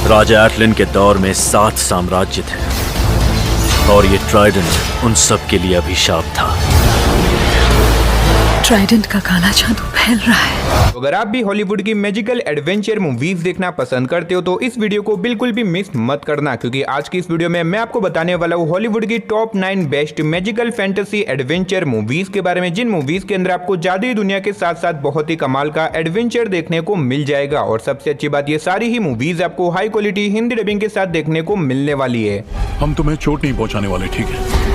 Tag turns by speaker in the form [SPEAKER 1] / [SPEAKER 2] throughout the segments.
[SPEAKER 1] राजा एटलिन के दौर में 7 साम्राज्य थे और ये ट्राइडेंट उन सब के लिए अभिशाप था।
[SPEAKER 2] ट्राइडेंट का काला जादू फैल रहा है।
[SPEAKER 3] अगर आप भी हॉलीवुड की मैजिकल एडवेंचर मूवीज देखना पसंद करते हो तो इस वीडियो को बिल्कुल भी मिस मत करना, क्योंकि आज की इस वीडियो में मैं आपको बताने वाला हूँ हॉलीवुड की top 9 best magical fantasy adventure movies के बारे में, जिन मूवीज के अंदर आपको जादुई दुनिया के साथ साथ बहुत ही कमाल का एडवेंचर देखने को मिल जाएगा। और सबसे अच्छी बात, ये सारी ही मूवीज आपको हाई क्वालिटी हिंदी डबिंग के साथ देखने को मिलने वाली है।
[SPEAKER 4] हम तुम्हें चोट नहीं पहुंचाने वाले, ठीक है?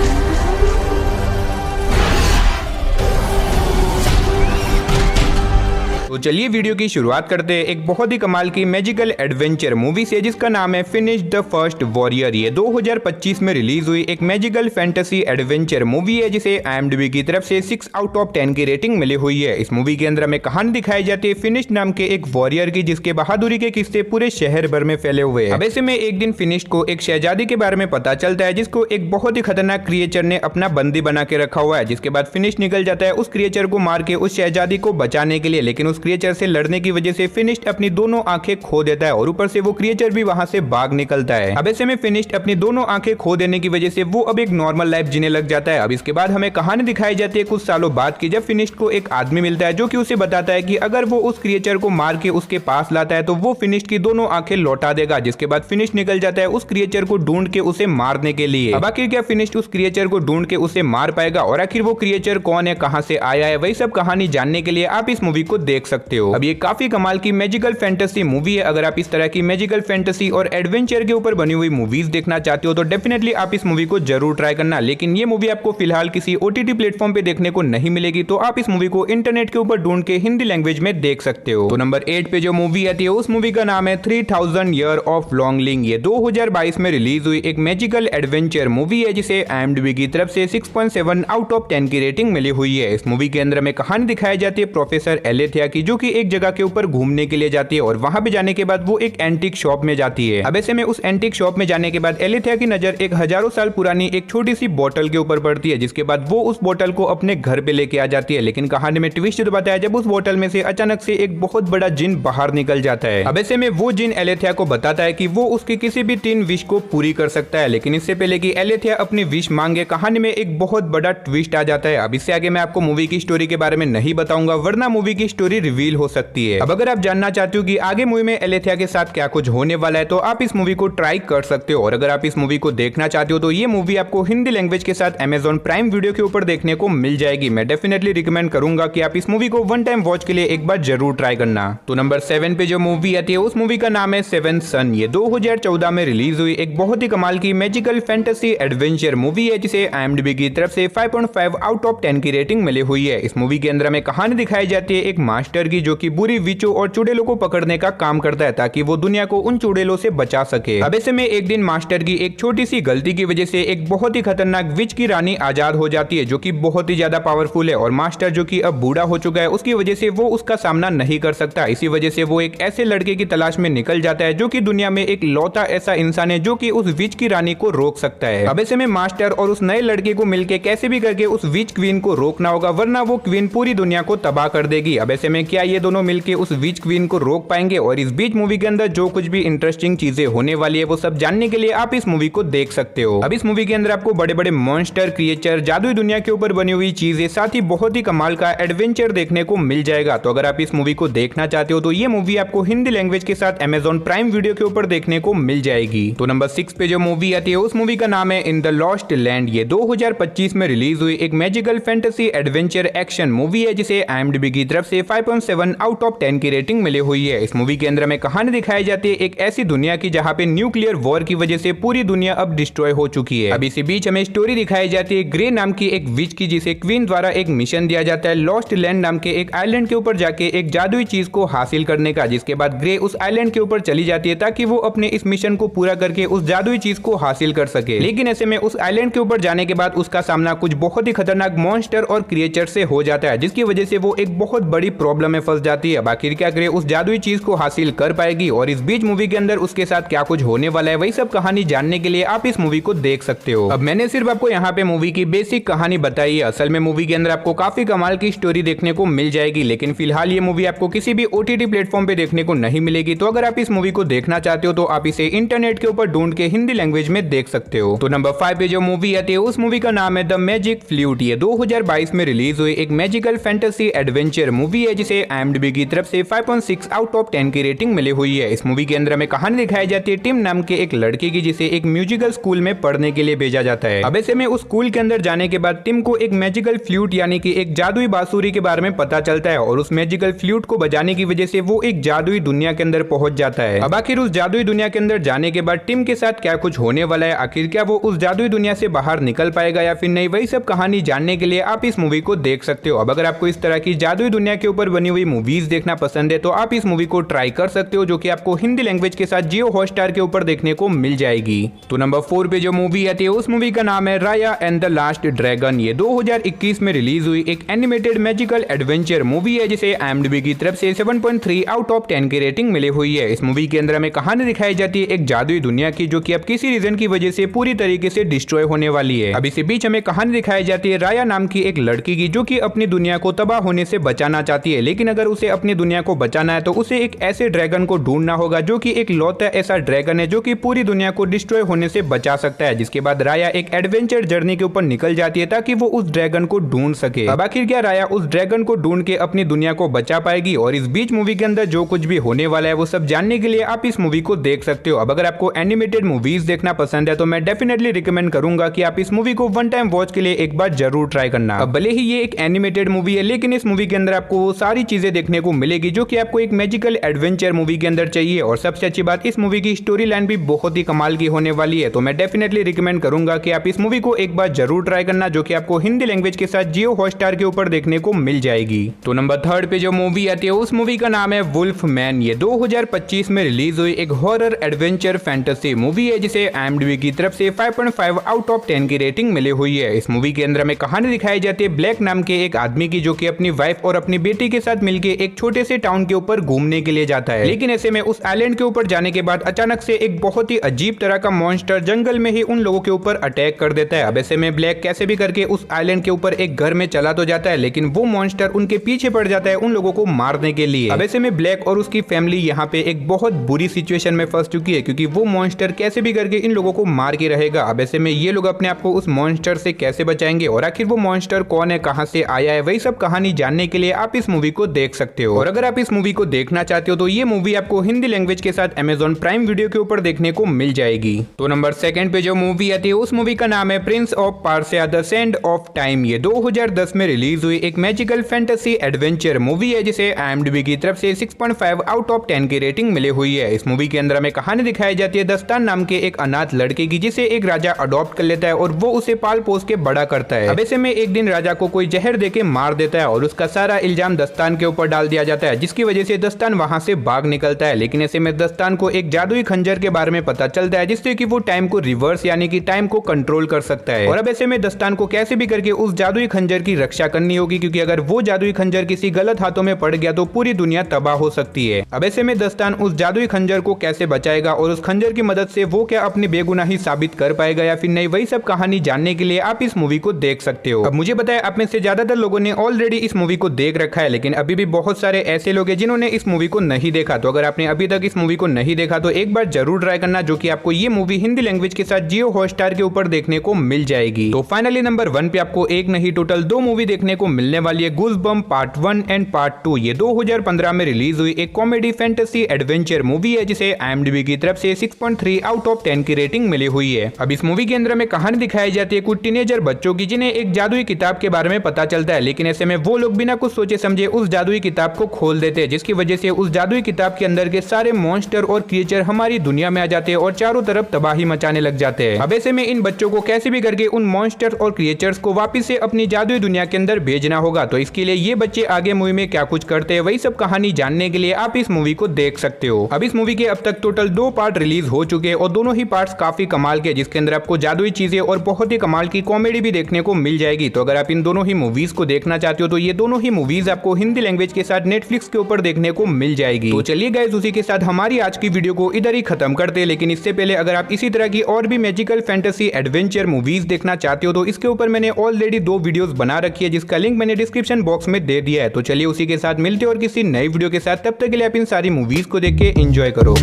[SPEAKER 3] तो चलिए वीडियो की शुरुआत करते हैं एक बहुत ही कमाल की मैजिकल एडवेंचर मूवी से, जिसका नाम है फिनिश द फर्स्ट वॉरियर। ये 2025 में रिलीज हुई एक मैजिकल फैंटेसी एडवेंचर मूवी है, जिसे IMDb की तरफ से 6 आउट ऑफ 10 की रेटिंग मिली हुई है। इस मूवी के अंदर हमें कहानी दिखाई जाती है फिनिश नाम के एक वॉरियर की, जिसके बहादुरी के किस्से पूरे शहर भर में फैले हुए हैं। अब ऐसे में एक दिन फिनिश को एक शहजादी के बारे में पता चलता है, जिसको एक बहुत ही खतरनाक क्रिएचर ने अपना बंदी बना के रखा हुआ है। जिसके बाद फिनिश निकल जाता है उस क्रिएचर को मार के उस शहजादी को बचाने के लिए, लेकिन उस क्रिएचर से लड़ने की वजह से फिनिश अपनी दोनों आंखें खो देता है और ऊपर से वो क्रिएचर भी वहां से भाग निकलता है। अब ऐसे में फिनिश अपनी दोनों आंखें खो देने की वजह से वो अब एक नॉर्मल लाइफ जीने लग जाता है। अब इसके बाद हमें कहानी दिखाई जाती है कुछ सालों बाद की, जब फिनिश को एक आदमी मिलता है जो कि उसे बताता है कि अगर वो उस क्रिएचर को मार के उसके पास लाता है तो वो फिनिश की दोनों आंखें लौटा देगा। जिसके बाद फिनिश निकल जाता है उस क्रिएचर को ढूंढ के उसे मारने के लिए। अब आखिर क्या फिनिश उस क्रिएचर को ढूंढ के उसे मार पाएगा और आखिर वो क्रिएचर कौन है, कहां से आया है, वही सब कहानी जानने के लिए आप इस मूवी को देख सकते हो। अब ये काफी कमाल की मैजिकल फैंटेसी मूवी है। अगर आप इस तरह की मैजिकल फैंटेसी और एडवेंचर के ऊपर बनी हुई मूवीज देखना चाहते हो तो डेफिनेटली आप इस मूवी को जरूर ट्राई करना। लेकिन ये मूवी आपको फिलहाल किसी OTT प्लेटफॉर्म पे देखने को नहीं मिलेगी, तो आप इस मूवी को इंटरनेट के ऊपर ढूंढ के हिंदी लैंग्वेज में देख सकते हो। तो नंबर 8 पे जो मूवी आती है उस मूवी का नाम है 3000 ईयर ऑफ लॉन्गलिंग। ये 2022 में रिलीज हुई एक मैजिकल एडवेंचर मूवी है, जिसे IMDb की तरफ से 6.7 आउट ऑफ 10 की रेटिंग मिली हुई है। इस मूवी के अंदर में कहानी दिखाई जाती है प्रोफेसर एलेथिया की, जो कि एक जगह के ऊपर घूमने के लिए जाती है और वहां पे जाने के बाद वो एक एंटीक शॉप में जाती है। अब ऐसे में उस एंटीक शॉप में जाने के बाद एलेथिया की नजर एक हजारों साल पुरानी एक छोटी सी बोतल के ऊपर पड़ती है, जिसके बाद वो उस बोतल को अपने घर पे लेके आ जाती है। लेकिन कहानी में ट्विस्ट तो बताया, जब उस बोतल में से अचानक से एक बहुत बड़ा जिन बाहर निकल जाता है। अब ऐसे में वो जिन एलेथिया को बताता है कि वो उसकी किसी भी 3 विश को पूरी कर सकता है। लेकिन इससे पहले कि एलेथिया अपनी विश मांगे, कहानी में एक बहुत बड़ा ट्विस्ट आ जाता है। अब इससे आगे मैं आपको मूवी की स्टोरी के बारे में नहीं बताऊंगा, वरना मूवी की स्टोरी रिवील हो सकती है। अब अगर आप जानना चाहते हो कि आगे मूवी में एलेथिया के साथ क्या कुछ होने वाला है, तो आप इस मूवी को ट्राई कर सकते हो। और अगर आप इस मूवी को देखना चाहते हो तो ये मूवी आपको हिंदी लैंग्वेज के साथ Amazon प्राइम वीडियो के ऊपर देखने को मिल जाएगी। मैं डेफिनेटली रिकमेंड करूंगा कि आप इस मूवी को वन टाइम वॉच के लिए एक बार जरूर ट्राई करना। तो नंबर 7 पे जो मूवी आती है उस मूवी का नाम है 7th सन। ये 2014 में रिलीज हुई एक बहुत ही कमाल की मैजिकल फैंटेसी एडवेंचर मूवी है, जिसे IMDb की तरफ से 5.5 आउट ऑफ 10 की रेटिंग मिली हुई है। इस मूवी के अंदर हमें कहानी दिखाई जाती है एक मास्टर की, जो कि बुरी विचों और चुड़ैलों को पकड़ने का काम करता है ताकि वो दुनिया को उन चुड़ैलों से बचा सके। अब ऐसे में एक दिन मास्टर की एक छोटी सी गलती की वजह से एक बहुत ही खतरनाक विच की रानी आजाद हो जाती है, जो कि बहुत ही ज्यादा पावरफुल है। और मास्टर जो कि अब बूढ़ा हो चुका है, उसकी वजह से वो उसका सामना नहीं कर सकता। इसी वजह से वो एक ऐसे लड़के की तलाश में निकल जाता है, जो कि दुनिया में एक लौता ऐसा इंसान है जो कि उस विच की रानी को रोक सकता है। अब ऐसे में मास्टर और उस नए लड़के को मिलकर कैसे भी करके उस विच क्वीन को रोकना होगा, वरना वो क्वीन पूरी दुनिया को तबाह कर देगी। अब ऐसे में क्या ये दोनों मिलकर उस विच क्वीन को रोक पाएंगे? और इस बीच मूवी के अंदर जो कुछ भी इंटरेस्टिंग चीजें होने वाली है वो सब जानने के लिए आप इस मूवी को देख सकते हो। अब इस मूवी के अंदर आपको बड़े बड़े मॉन्स्टर, क्रिएचर, जादुई दुनिया के ऊपर बनी हुई चीजें, साथ ही बहुत ही कमाल का एडवेंचर देखने को मिल जाएगा। तो अगर आप इस मूवी को देखना चाहते हो तो ये मूवी आपको हिंदी लैंग्वेज के साथ Amazon प्राइम वीडियो के ऊपर देखने को मिल जाएगी। तो नंबर 6 पे जो मूवी आती है उस मूवी का नाम है इन द लॉस्ट लैंड। ये 2025 में रिलीज हुई एक magical fantasy adventure action movie है, जिसे IMDb की तरफ से 5.7 आउट ऑफ 10 की रेटिंग मिली हुई है। इस मूवी के अंदर हमें कहानी दिखाई जाती है एक ऐसी दुनिया की जहां पे न्यूक्लियर वॉर की वजह से पूरी दुनिया अब डिस्ट्रॉय हो चुकी है। अब इसी बीच हमें स्टोरी दिखाई जाती है ग्रे नाम की एक विच की, जिसे क्वीन द्वारा एक मिशन दिया जाता है लॉस्ट लैंड नाम के एक आइलैंड के ऊपर जाके एक जादुई चीज को हासिल करने का। जिसके बाद ग्रे उस आइलैंड के ऊपर चली जाती है ताकि वो अपने इस मिशन को पूरा करके उस जादुई चीज को हासिल कर सके। लेकिन ऐसे में उस आइलैंड के ऊपर जाने के बाद उसका सामना कुछ बहुत ही खतरनाक मॉन्स्टर और क्रिएचर से हो जाता है, जिसकी वजह से वो एक बहुत बड़ी प्रॉब्लम प्रॉब्लम में फंस जाती है। अब आखिर क्या करे, उस जादुई चीज को हासिल कर पाएगी और इस बीच मूवी के अंदर उसके साथ क्या कुछ होने वाला है वही सब कहानी जानने के लिए आप इस मूवी को देख सकते हो। अब मैंने सिर्फ आपको यहाँ पे मूवी की बेसिक कहानी बताई है। असल में मूवी के अंदर आपको काफी कमाल की स्टोरी देखने को मिल जाएगी, लेकिन फिलहाल ये मूवी आपको किसी भी OTT प्लेटफॉर्म पे देखने को नहीं मिलेगी। तो अगर आप इस मूवी को देखना चाहते हो तो आप इसे इंटरनेट के ऊपर ढूंढ के हिंदी लैंग्वेज में देख सकते हो। तो नंबर 5 पे जो मूवी आती है उस मूवी का नाम है द मैजिक फ्लूट। ये 2022 में रिलीज हुई एक मैजिकल फैंटेसी एडवेंचर मूवी है जिसे IMDb की तरफ से 5.6 आउट ऑफ 10 की रेटिंग मिली हुई है। इस मूवी के अंदर हमें कहानी दिखाई जाती है टिम नाम के एक लड़के की, जिसे एक म्यूजिकल स्कूल में पढ़ने के लिए भेजा जाता है। अब ऐसे में उस स्कूल के अंदर जाने के बाद टिम को एक मैजिकल फ्लूट यानी कि एक जादुई बांसुरी के बारे में पता चलता है और उस मैजिकल फ्लूट को बजाने की वजह से वो एक जादुई दुनिया के अंदर पहुंच जाता है। अब आखिर उस जादुई दुनिया के अंदर जाने के बाद टिम के साथ क्या कुछ होने वाला है, आखिर क्या वो उस जादुई दुनिया से बाहर निकल पाएगा या फिर नहीं, वही सब कहानी जानने के लिए आप इस मूवी को देख सकते हो। अब अगर आपको इस तरह की जादुई दुनिया के ऊपर बनी हुई मूवीज देखना पसंद है तो आप इस मूवी को ट्राई कर सकते हो, जो कि आपको हिंदी लैंग्वेज के साथ जियो हॉटस्टार के ऊपर देखने को मिल जाएगी। तो नंबर 4 पे जो मूवी आती है उस मूवी का नाम है राया एंड द लास्ट ड्रैगन। ये 2021 में रिलीज हुई एक एनिमेटेड मैजिकल एडवेंचर मूवी है जिसे IMDb की तरफ से 7.3 आउट ऑफ 10 की रेटिंग मिली हुई है। इस मूवी के अंदर हमें कहानी दिखाई जाती है एक जादुई दुनिया की, जो कि अब किसी रीजन की वजह से पूरी तरीके से डिस्ट्रॉय होने वाली है। अब इसी बीच हमें कहानी दिखाई जाती है राया नाम की एक लड़की की, जो कि अपनी दुनिया को तबाह होने से बचाना चाहती है। लेकिन अगर उसे अपनी दुनिया को बचाना है तो उसे एक ऐसे ड्रैगन को ढूंढना होगा जो कि एक लौता ऐसा ड्रैगन है जो कि पूरी दुनिया को डिस्ट्रॉय होने से बचा सकता है। जिसके बाद राया एक एडवेंचर जर्नी के ऊपर निकल जाती है ताकि वो उस ड्रैगन को ढूंढ सके। अब आखिर क्या राया उस ड्रैगन को ढूंढ के अपनी दुनिया को बचा पाएगी, और इस बीच मूवी के अंदर जो कुछ भी होने वाला है वो सब जानने के लिए आप इस मूवी को देख सकते हो। अब अगर आपको एनिमेटेड मूवीज देखना पसंद है तो मैं डेफिनेटली रिकमेंड करूंगा कि आप इस मूवी को वन टाइम वॉच के लिए एक बार जरूर ट्राई करना। अब भले ही ये एक एनिमेटेड मूवी है, लेकिन इस मूवी के अंदर आपको वो सारी चीजें देखने को मिलेगी जो कि आपको एक मैजिकल एडवेंचर मूवी के अंदर चाहिए। और सबसे अच्छी बात, इस मूवी की स्टोरी लाइन भी बहुत ही कमाल की होने वाली है। तो मैं डेफिनेटली रिकमेंड करूंगा कि आप इस मूवी को एक बार जरूर ट्राई करना, जो कि आपको हिंदी लैंग्वेज के साथ जियो हॉटस्टार के ऊपर देखने को मिल जाएगी। तो नंबर 3 पे जो मूवी आती है उस मूवी का नाम है वुल्फ मैन। ये 2025 में रिलीज हुई एक हॉरर एडवेंचर फैंटेसी मूवी है जिसे IMDb की तरफ से 5.5 आउट ऑफ 10 की रेटिंग मिली हुई है। इस मूवी के अंदर हमें कहानी दिखाई जाती है ब्लैक नाम के एक आदमी की, जो कि अपनी वाइफ और अपनी बेटी के साथ मिलकर एक छोटे से टाउन के ऊपर घूमने के लिए जाता है। लेकिन ऐसे में उस आइलैंड के ऊपर जाने के बाद अचानक से एक बहुत ही अजीब तरह का मॉन्स्टर जंगल में ही उन लोगों के ऊपर अटैक कर देता है। अब ऐसे में ब्लैक कैसे भी करके उस आइलैंड के ऊपर एक घर में चला तो जाता है, लेकिन वो मॉन्स्टर उनके पीछे पड़ जाता है उन लोगों को मारने के लिए। अब ऐसे में ब्लैक और उसकी फैमिली यहाँ पे एक बहुत बुरी सिचुएशन में फंस चुकी है, क्योंकि वो मॉन्स्टर कैसे भी करके इन लोगों को मार के रहेगा। अब ऐसे में ये लोग अपने आप को उस मॉन्स्टर से कैसे बचाएंगे और आखिर वो मॉन्स्टर कौन है, कहां से आया है, वही सब कहानी जानने के लिए आप इस मूवी को देख सकते हो। और अगर आप इस मूवी को देखना चाहते हो तो ये मूवी आपको हिंदी लैंग्वेज के साथ Amazon प्राइम वीडियो के ऊपर देखने को मिल जाएगी। तो नंबर 2 पे जो मूवी आती है उस मूवी का नाम है Prince of Persia the sand of time. ये 2010 में रिलीज हुई एक मैजिकल फैंटेसी एडवेंचर मूवी है जिसे IMDb की तरफ से 6.5 आउट ऑफ 10 की रेटिंग मिली हुई है। इस मूवी के अंदर हमें कहानी दिखाई जाती है दस्तान नाम के एक अनाथ लड़के की, जिसे एक राजा अडॉप्ट कर लेता है और वो उसे पाल पोस के बड़ा करता है। अब ऐसे में एक दिन राजा को कोई जहर देके मार देता है और उसका सारा इल्जाम दस्तान के ऊपर डाल दिया जाता है, जिसकी वजह से दस्तान वहां से भाग निकलता है। लेकिन ऐसे में दस्तान को एक जादुई खंजर के बारे में पता चलता है, जिससे कि वो टाइम को रिवर्स यानी कि टाइम को कंट्रोल कर सकता है। और अब ऐसे में दस्तान को कैसे भी करके उस जादुई खंजर की रक्षा करनी होगी, क्योंकि अगर वो जादुई खंजर किसी गलत हाथों में पड़ गया तो पूरी दुनिया तबाह हो सकती है। अब ऐसे में दस्तान उस जादुई खंजर को कैसे बचाएगा और उस खंजर की मदद से वो क्या अपनी बेगुनाही साबित कर पाएगा या फिर नहीं, वही सब कहानी जानने के लिए आप इस मूवी को देख सकते हो। अब मुझे पता है आप में से ज्यादातर लोगों ने ऑलरेडी इस मूवी को देख रखा है, लेकिन अभी भी बहुत सारे ऐसे लोग हैं जिन्होंने इस मूवी को नहीं देखा। तो अगर आपने अभी तक इस मूवी को नहीं देखा तो एक बार जरूर ट्राई करना, जो कि आपको ये मूवी हिंदी लैंग्वेज के साथ जियो हॉटस्टार के ऊपर देखने को मिल जाएगी। तो फाइनली नंबर 1 पे आपको एक नहीं टोटल 2 मूवी देखने को मिलने वाली है, गूज़बम्प पार्ट 1 एंड पार्ट 2। ये 2015 में रिलीज हुई एक कॉमेडी फैंटेसी एडवेंचर मूवी है जिसे IMDb की तरफ से 6.3 आउट ऑफ 10 की रेटिंग मिली हुई है। अब इस मूवी के अंदर में कहानी दिखाई जाती है कुछ टीनेजर बच्चों की, जिन्हें एक जादुई किताब के बारे में पता चलता है, लेकिन ऐसे में वो लोग बिना कुछ सोचे समझे उस जादुई किताब को खोल देते हैं, जिसकी वजह से उस जादुई किताब के अंदर के सारे मॉन्स्टर और क्रिएचर हमारी दुनिया में आ जाते हैं और चारों तरफ तबाही मचाने लग जाते हैं। अब ऐसे में इन बच्चों को कैसे भी करके उन मॉन्स्टर्स और क्रिएचर्स को वापस से अपनी जादुई दुनिया के अंदर भेजना होगा। तो इसके लिए ये बच्चे आगे मूवी में क्या कुछ करते हैं, वही सब कहानी जानने के लिए आप इस मूवी को देख सकते हो। अब इस मूवी के अब तक टोटल 2 पार्ट रिलीज हो चुके हैं और दोनों ही पार्ट्स काफी कमाल के, जिसके अंदर आपको जादुई चीजें और बहुत ही कमाल की कॉमेडी भी देखने को मिल जाएगी। तो अगर आप इन दोनों ही मूवीज को देखना चाहते हो तो ये दोनों ही मूवीज आपको हिंदी लैंग्वेज के साथ नेटफ्लिक्स के ऊपर देखने को मिल जाएगी। तो चलिए गाइस, उसी के साथ हमारी आज की वीडियो को इधर ही खत्म करते हैं। लेकिन इससे पहले अगर आप इसी तरह की और भी मैजिकल फैंटेसी एडवेंचर मूवीज देखना चाहते हो तो इसके ऊपर मैंने ऑलरेडी 2 वीडियोस बना रखी है, जिसका लिंक मैंने डिस्क्रिप्शन बॉक्स में दे दिया है। तो चलिए उसी के साथ मिलते हैं और किसी नई वीडियो के साथ। तब तक के लिए आप इन सारी मूवीज को देख के एंजॉय करो।